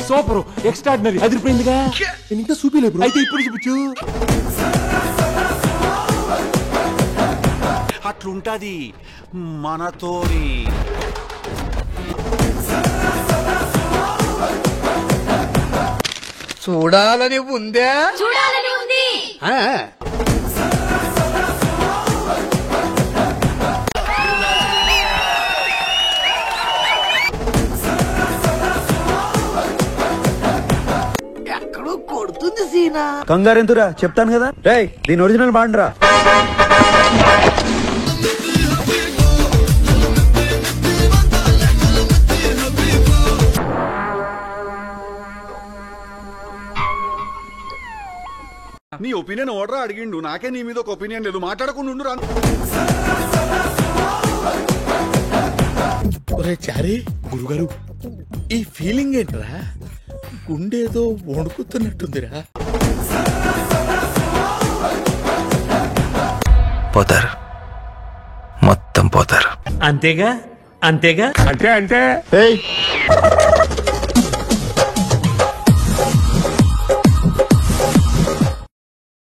Super extraordinary అదిరిపోయిందిగా. నేను ఇంకా చూపిలేదు. అయితే ఇప్పుడు చూపించు. అట్లుంటది మనతోని. చూడాలని ఉందా? చూడాలని ఉంది. ఎక్కడో కొడుతుంది సీనా. కంగారెంతురా చెప్తాను కదా. రేయ్ దీని ఒరిజినల్ బాండ్రా. నీ ఒపీనియన్ ఓడరా అడిగిండు, నాకే నీ మీద ఒక ఒపీనియన్ లేదు. మాట్లాడకుండా రా. చారి గురుగారు, ఈ ఫీలింగ్ ఏంట్రా? గుండేదో వణుకుతున్నట్టుందిరా. పోతారు, మొత్తం పోతారు. అంతేగా అంతేగా. అంటే